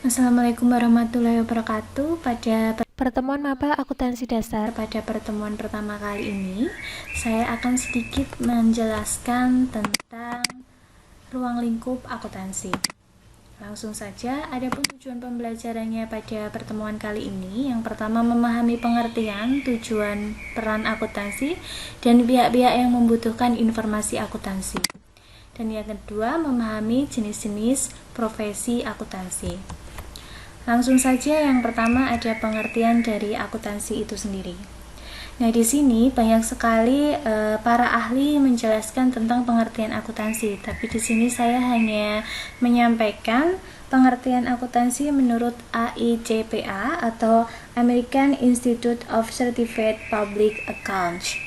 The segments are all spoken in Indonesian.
Assalamualaikum warahmatullahi wabarakatuh. Pada pertemuan maba akuntansi dasar pada pertemuan pertama kali ini, saya akan sedikit menjelaskan tentang ruang lingkup akuntansi. Langsung saja, adapun tujuan pembelajarannya pada pertemuan kali ini, yang pertama memahami pengertian, tujuan, peran akuntansi, dan pihak-pihak yang membutuhkan informasi akuntansi. Dan yang kedua, memahami jenis-jenis profesi akuntansi. Langsung saja, yang pertama ada pengertian dari akuntansi itu sendiri. Nah, di sini banyak sekali para ahli menjelaskan tentang pengertian akuntansi, tapi di sini saya hanya menyampaikan pengertian akuntansi menurut AICPA atau American Institute of Certified Public Accounts.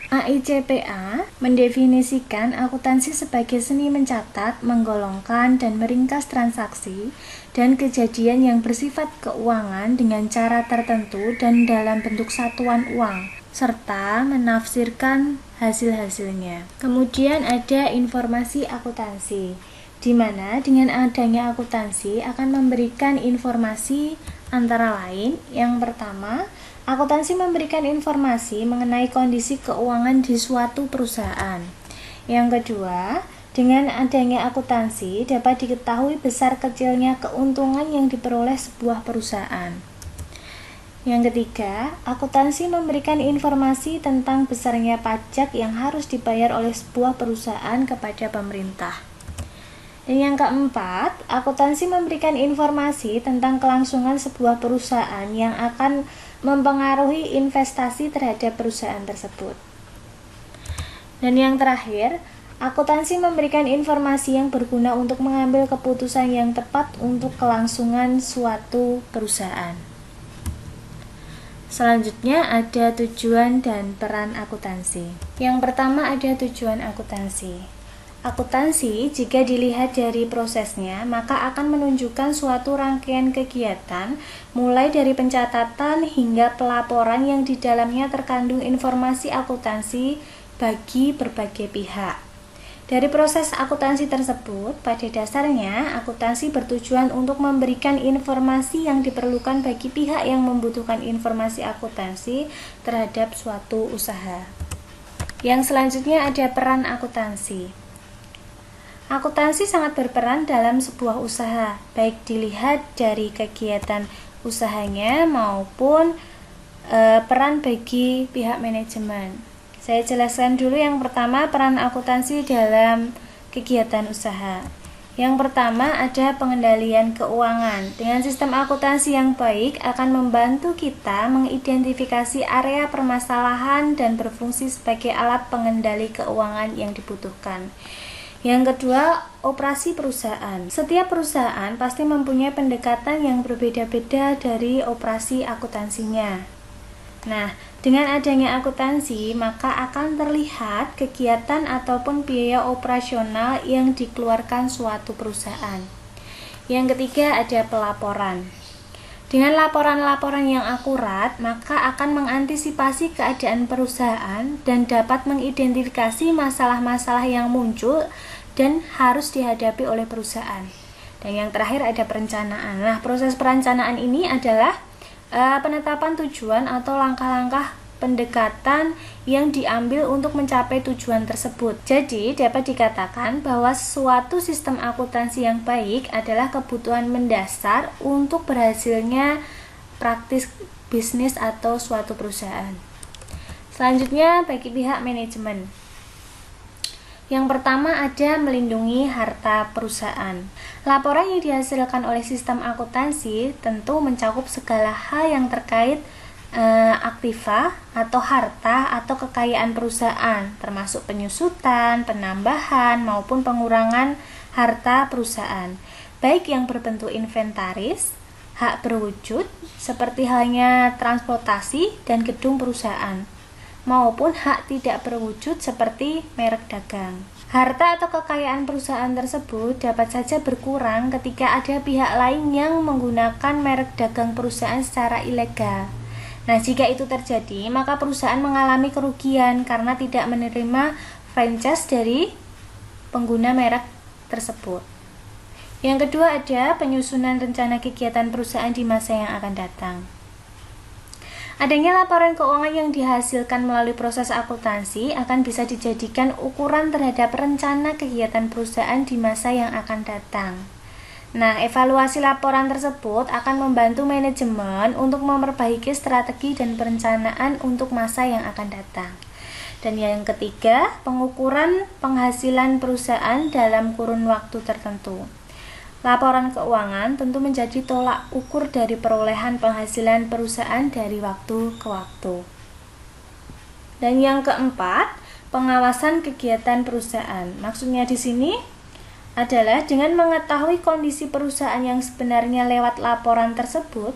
AICPA mendefinisikan akuntansi sebagai seni mencatat, menggolongkan, dan meringkas transaksi dan kejadian yang bersifat keuangan dengan cara tertentu dan dalam bentuk satuan uang, serta menafsirkan hasil-hasilnya. Kemudian ada informasi akuntansi, di mana dengan adanya akuntansi akan memberikan informasi antara lain. Yang pertama, akuntansi memberikan informasi mengenai kondisi keuangan di suatu perusahaan. Yang kedua, dengan adanya akuntansi dapat diketahui besar kecilnya keuntungan yang diperoleh sebuah perusahaan. Yang ketiga, akuntansi memberikan informasi tentang besarnya pajak yang harus dibayar oleh sebuah perusahaan kepada pemerintah. Dan yang keempat, akuntansi memberikan informasi tentang kelangsungan sebuah perusahaan yang akan mempengaruhi investasi terhadap perusahaan tersebut. Dan yang terakhir, akuntansi memberikan informasi yang berguna untuk mengambil keputusan yang tepat untuk kelangsungan suatu perusahaan. Selanjutnya ada tujuan dan peran akuntansi. Yang pertama ada tujuan akuntansi. Akuntansi, jika dilihat dari prosesnya, maka akan menunjukkan suatu rangkaian kegiatan, mulai dari pencatatan hingga pelaporan yang di dalamnya terkandung informasi akuntansi bagi berbagai pihak. Dari proses akuntansi tersebut, pada dasarnya, akuntansi bertujuan untuk memberikan informasi yang diperlukan bagi pihak yang membutuhkan informasi akuntansi terhadap suatu usaha. Yang selanjutnya ada peran akuntansi. Akuntansi sangat berperan dalam sebuah usaha, baik dilihat dari kegiatan usahanya maupun peran bagi pihak manajemen. Saya jelaskan dulu yang pertama, peran akuntansi dalam kegiatan usaha. Yang pertama ada pengendalian keuangan. Dengan sistem akuntansi yang baik akan membantu kita mengidentifikasi area permasalahan dan berfungsi sebagai alat pengendali keuangan yang dibutuhkan. Yang kedua, operasi perusahaan. Setiap perusahaan pasti mempunyai pendekatan yang berbeda-beda dari operasi akuntansinya. Nah, dengan adanya akuntansi, maka akan terlihat kegiatan ataupun biaya operasional yang dikeluarkan suatu perusahaan. Yang ketiga, ada pelaporan. Dengan laporan-laporan yang akurat, maka akan mengantisipasi keadaan perusahaan dan dapat mengidentifikasi masalah-masalah yang muncul dan harus dihadapi oleh perusahaan. Dan yang terakhir ada perencanaan. Nah, proses perencanaan ini adalah penetapan tujuan atau langkah-langkah pendekatan yang diambil untuk mencapai tujuan tersebut. Jadi, dapat dikatakan bahwa suatu sistem akuntansi yang baik adalah kebutuhan mendasar untuk berhasilnya praktis bisnis atau suatu perusahaan. Selanjutnya, bagi pihak manajemen. Yang pertama ada melindungi harta perusahaan. Laporan yang dihasilkan oleh sistem akuntansi tentu mencakup segala hal yang terkait aktiva atau harta atau kekayaan perusahaan, termasuk penyusutan, penambahan maupun pengurangan harta perusahaan, baik yang berbentuk inventaris, hak berwujud seperti halnya transportasi dan gedung perusahaan, maupun hak tidak berwujud seperti merek dagang. Harta atau kekayaan perusahaan tersebut dapat saja berkurang ketika ada pihak lain yang menggunakan merek dagang perusahaan secara ilegal. Nah, jika itu terjadi, maka perusahaan mengalami kerugian karena tidak menerima franchise dari pengguna merek tersebut. Yang kedua ada penyusunan rencana kegiatan perusahaan di masa yang akan datang. Adanya laporan keuangan yang dihasilkan melalui proses akuntansi akan bisa dijadikan ukuran terhadap rencana kegiatan perusahaan di masa yang akan datang. Nah, evaluasi laporan tersebut akan membantu manajemen untuk memperbaiki strategi dan perencanaan untuk masa yang akan datang. Dan yang ketiga, pengukuran penghasilan perusahaan dalam kurun waktu tertentu. Laporan keuangan tentu menjadi tolak ukur dari perolehan penghasilan perusahaan dari waktu ke waktu. Dan yang keempat, pengawasan kegiatan perusahaan. Maksudnya di sini adalah dengan mengetahui kondisi perusahaan yang sebenarnya lewat laporan tersebut,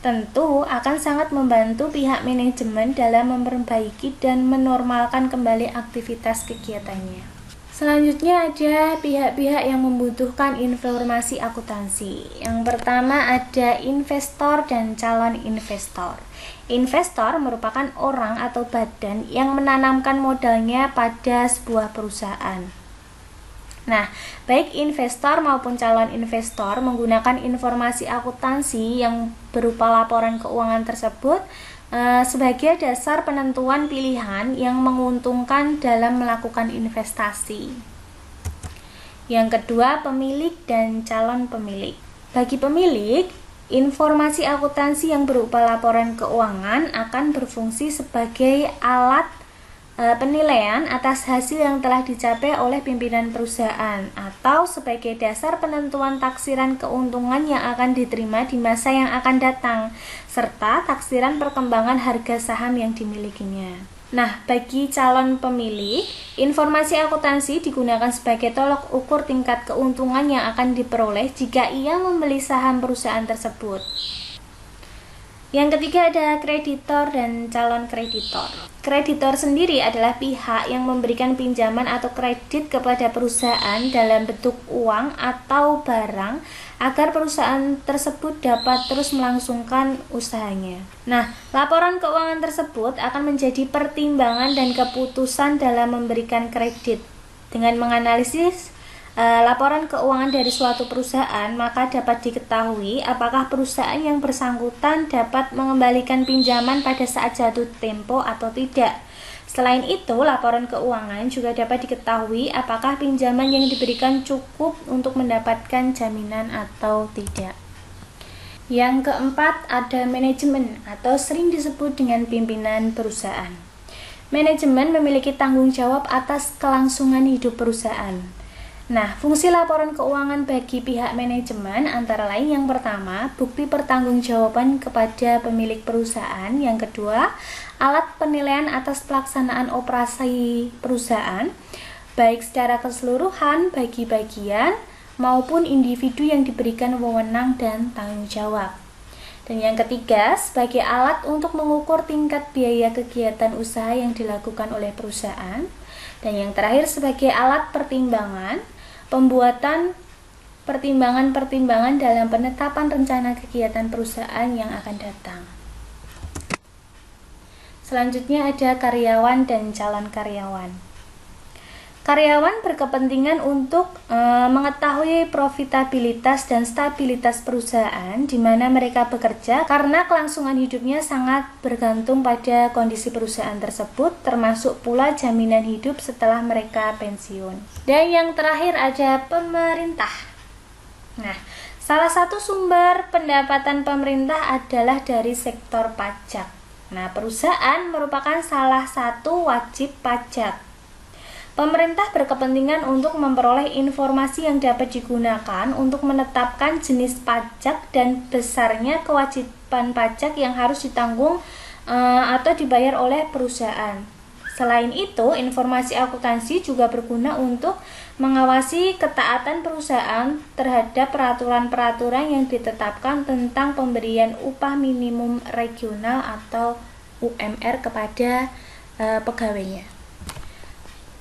tentu akan sangat membantu pihak manajemen dalam memperbaiki dan menormalkan kembali aktivitas kegiatannya. Selanjutnya ada pihak-pihak yang membutuhkan informasi akuntansi. Yang pertama ada investor dan calon investor. Investor merupakan orang atau badan yang menanamkan modalnya pada sebuah perusahaan. Nah, baik investor maupun calon investor menggunakan informasi akuntansi yang berupa laporan keuangan tersebut sebagai dasar penentuan pilihan yang menguntungkan dalam melakukan investasi. Yang kedua, pemilik dan calon pemilik. Bagi pemilik, informasi akuntansi yang berupa laporan keuangan akan berfungsi sebagai alat penilaian atas hasil yang telah dicapai oleh pimpinan perusahaan atau sebagai dasar penentuan taksiran keuntungan yang akan diterima di masa yang akan datang serta taksiran perkembangan harga saham yang dimilikinya. Nah, bagi calon pemilik, informasi akuntansi digunakan sebagai tolak ukur tingkat keuntungan yang akan diperoleh jika ia membeli saham perusahaan tersebut. Yang ketiga ada kreditor dan calon kreditor. Kreditor sendiri adalah pihak yang memberikan pinjaman atau kredit kepada perusahaan dalam bentuk uang atau barang agar perusahaan tersebut dapat terus melangsungkan usahanya. Nah, laporan keuangan tersebut akan menjadi pertimbangan dan keputusan dalam memberikan kredit. Dengan menganalisis laporan keuangan dari suatu perusahaan, maka dapat diketahui apakah perusahaan yang bersangkutan dapat mengembalikan pinjaman pada saat jatuh tempo atau tidak. Selain itu, laporan keuangan juga dapat diketahui apakah pinjaman yang diberikan cukup untuk mendapatkan jaminan atau tidak. Yang keempat ada manajemen atau sering disebut dengan pimpinan perusahaan. Manajemen memiliki tanggung jawab atas kelangsungan hidup perusahaan. Nah, fungsi laporan keuangan bagi pihak manajemen antara lain yang pertama, bukti pertanggungjawaban kepada pemilik perusahaan. Yang kedua, alat penilaian atas pelaksanaan operasi perusahaan, baik secara keseluruhan bagi bagian maupun individu yang diberikan wewenang dan tanggung jawab. Dan yang ketiga, sebagai alat untuk mengukur tingkat biaya kegiatan usaha yang dilakukan oleh perusahaan. Dan yang terakhir, sebagai alat pertimbangan pembuatan pertimbangan-pertimbangan dalam penetapan rencana kegiatan perusahaan yang akan datang. Selanjutnya ada karyawan dan calon karyawan. Karyawan berkepentingan untuk mengetahui profitabilitas dan stabilitas perusahaan di mana mereka bekerja karena kelangsungan hidupnya sangat bergantung pada kondisi perusahaan tersebut, termasuk pula jaminan hidup setelah mereka pensiun. Dan yang terakhir ada pemerintah. Nah, salah satu sumber pendapatan pemerintah adalah dari sektor pajak. Nah, perusahaan merupakan salah satu wajib pajak. Pemerintah berkepentingan untuk memperoleh informasi yang dapat digunakan untuk menetapkan jenis pajak dan besarnya kewajiban pajak yang harus ditanggung atau dibayar oleh perusahaan. Selain itu, informasi akuntansi juga berguna untuk mengawasi ketaatan perusahaan terhadap peraturan-peraturan yang ditetapkan tentang pemberian upah minimum regional atau UMR kepada pegawainya.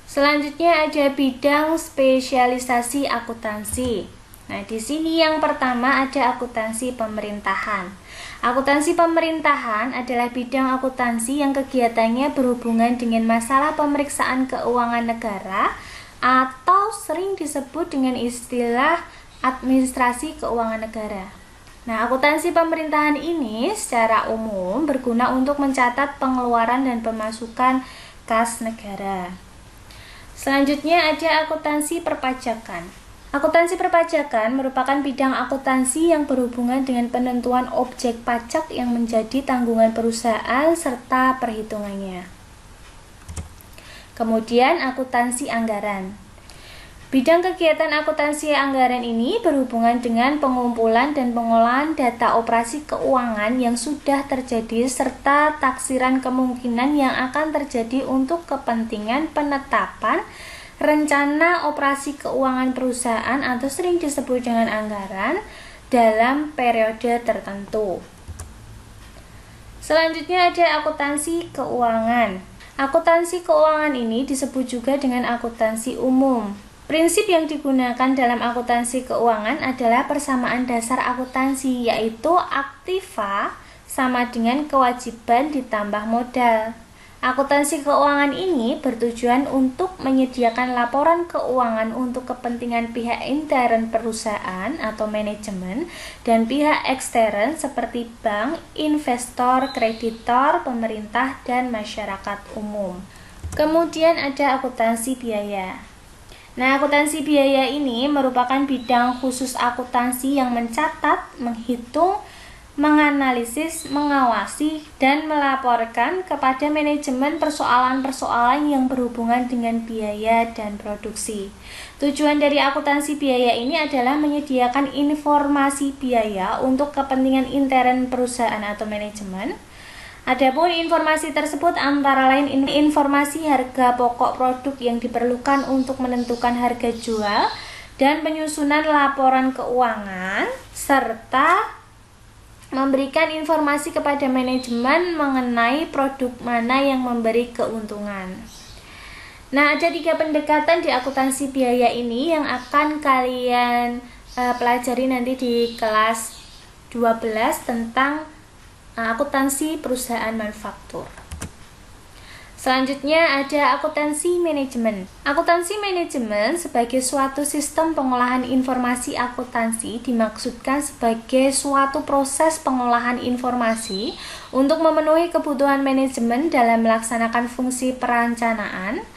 Selanjutnya ada bidang spesialisasi akuntansi. Nah, di sini yang pertama ada akuntansi pemerintahan. Akuntansi pemerintahan adalah bidang akuntansi yang kegiatannya berhubungan dengan masalah pemeriksaan keuangan negara atau sering disebut dengan istilah administrasi keuangan negara. Nah, akuntansi pemerintahan ini secara umum berguna untuk mencatat pengeluaran dan pemasukan kas negara. Selanjutnya ada akuntansi perpajakan. Akuntansi perpajakan merupakan bidang akuntansi yang berhubungan dengan penentuan objek pajak yang menjadi tanggungan perusahaan serta perhitungannya. Kemudian akuntansi anggaran. Bidang kegiatan akuntansi anggaran ini berhubungan dengan pengumpulan dan pengolahan data operasi keuangan yang sudah terjadi serta taksiran kemungkinan yang akan terjadi untuk kepentingan penetapan rencana operasi keuangan perusahaan atau sering disebut dengan anggaran dalam periode tertentu. Selanjutnya ada akuntansi keuangan. Akuntansi keuangan ini disebut juga dengan akuntansi umum. Prinsip yang digunakan dalam akuntansi keuangan adalah persamaan dasar akuntansi, yaitu aktiva sama dengan kewajiban ditambah modal. Akuntansi keuangan ini bertujuan untuk menyediakan laporan keuangan untuk kepentingan pihak intern perusahaan atau manajemen dan pihak ekstern seperti bank, investor, kreditor, pemerintah, dan masyarakat umum. Kemudian ada akuntansi biaya. Nah, akuntansi biaya ini merupakan bidang khusus akuntansi yang mencatat, menghitung, menganalisis, mengawasi, dan melaporkan kepada manajemen persoalan-persoalan yang berhubungan dengan biaya dan produksi. Tujuan dari akuntansi biaya ini adalah menyediakan informasi biaya untuk kepentingan intern perusahaan atau manajemen. Adapun informasi tersebut antara lain informasi harga pokok produk yang diperlukan untuk menentukan harga jual dan penyusunan laporan keuangan serta memberikan informasi kepada manajemen mengenai produk mana yang memberi keuntungan. Nah, ada 3 pendekatan di akuntansi biaya ini yang akan kalian pelajari nanti di kelas 12 tentang akuntansi perusahaan manufaktur. Selanjutnya ada akuntansi manajemen. Akuntansi manajemen sebagai suatu sistem pengolahan informasi akuntansi dimaksudkan sebagai suatu proses pengolahan informasi untuk memenuhi kebutuhan manajemen dalam melaksanakan fungsi perencanaan,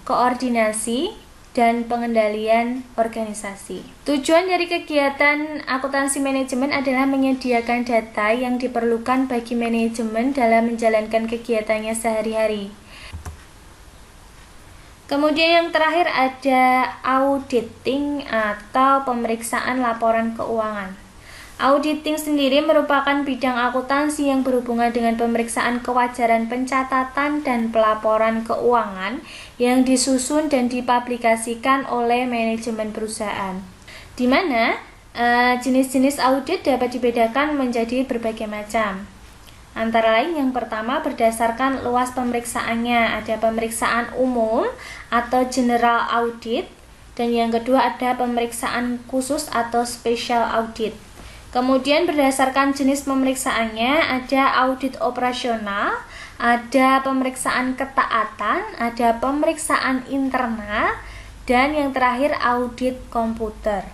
koordinasi, dan pengendalian organisasi. Tujuan dari kegiatan akuntansi manajemen adalah menyediakan data yang diperlukan bagi manajemen dalam menjalankan kegiatannya sehari-hari. Kemudian yang terakhir ada auditing atau pemeriksaan laporan keuangan. Auditing sendiri merupakan bidang akuntansi yang berhubungan dengan pemeriksaan kewajaran pencatatan dan pelaporan keuangan yang disusun dan dipublikasikan oleh manajemen perusahaan. Di mana jenis-jenis audit dapat dibedakan menjadi berbagai macam. Antara lain yang pertama berdasarkan luas pemeriksaannya, ada pemeriksaan umum atau general audit, dan yang kedua ada pemeriksaan khusus atau special audit. Kemudian berdasarkan jenis pemeriksaannya ada audit operasional, ada pemeriksaan ketaatan, ada pemeriksaan internal, dan yang terakhir audit komputer.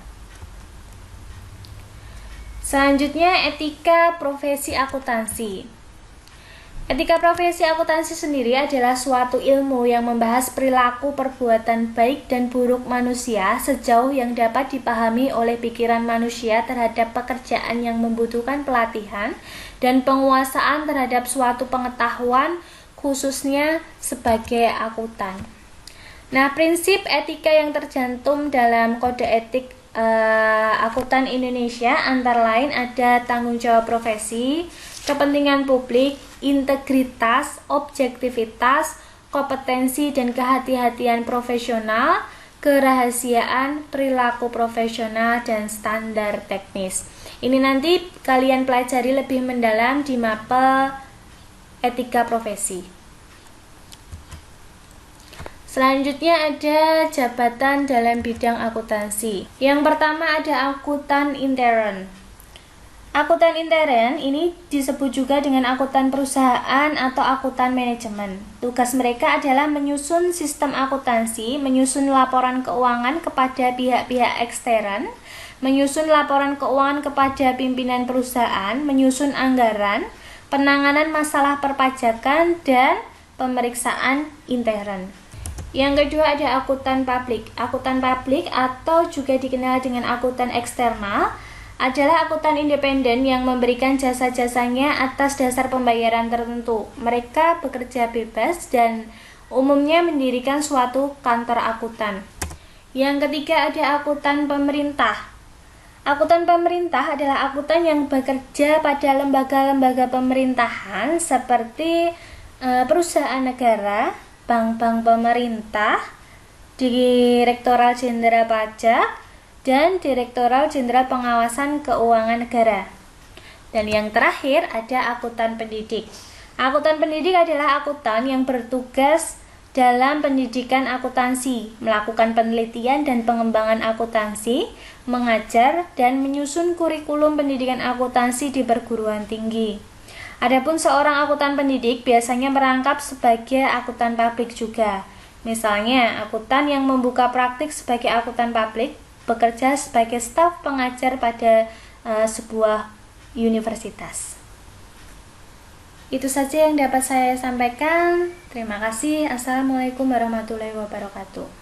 Selanjutnya etika profesi akuntansi. Etika profesi akuntansi sendiri adalah suatu ilmu yang membahas perilaku perbuatan baik dan buruk manusia sejauh yang dapat dipahami oleh pikiran manusia terhadap pekerjaan yang membutuhkan pelatihan dan penguasaan terhadap suatu pengetahuan khususnya sebagai akuntan. Nah, prinsip etika yang tercantum dalam Kode Etik Akuntan Indonesia antara lain ada tanggung jawab profesi, kepentingan publik, integritas, objektivitas, kompetensi dan kehati-hatian profesional, kerahasiaan, perilaku profesional, dan standar teknis. Ini nanti kalian pelajari lebih mendalam di mapel etika profesi. Selanjutnya ada jabatan dalam bidang akuntansi. Yang pertama ada akuntan intern. Akuntan intern ini disebut juga dengan akuntan perusahaan atau akuntan manajemen. Tugas mereka adalah menyusun sistem akuntansi, menyusun laporan keuangan kepada pihak-pihak ekstern, menyusun laporan keuangan kepada pimpinan perusahaan, menyusun anggaran, penanganan masalah perpajakan, dan pemeriksaan intern. Yang kedua ada akuntan publik. Akuntan publik atau juga dikenal dengan akuntan eksternal adalah akuntan independen yang memberikan jasa-jasanya atas dasar pembayaran tertentu. Mereka bekerja bebas dan umumnya mendirikan suatu kantor akuntan. Yang ketiga ada akuntan pemerintah. Akuntan pemerintah adalah akuntan yang bekerja pada lembaga-lembaga pemerintahan seperti perusahaan negara, bank-bank pemerintah, Direktorat Jenderal Pajak, dan Direktorat Jenderal Pengawasan Keuangan Negara. Dan yang terakhir ada akuntan pendidik. Akuntan pendidik adalah akuntan yang bertugas dalam pendidikan akuntansi, melakukan penelitian dan pengembangan akuntansi, mengajar, dan menyusun kurikulum pendidikan akuntansi di perguruan tinggi. Adapun seorang akuntan pendidik biasanya merangkap sebagai akuntan publik juga. Misalnya, akuntan yang membuka praktik sebagai akuntan publik bekerja sebagai staf pengajar pada sebuah universitas. Itu saja yang dapat saya sampaikan. Terima kasih. Assalamualaikum warahmatullahi wabarakatuh.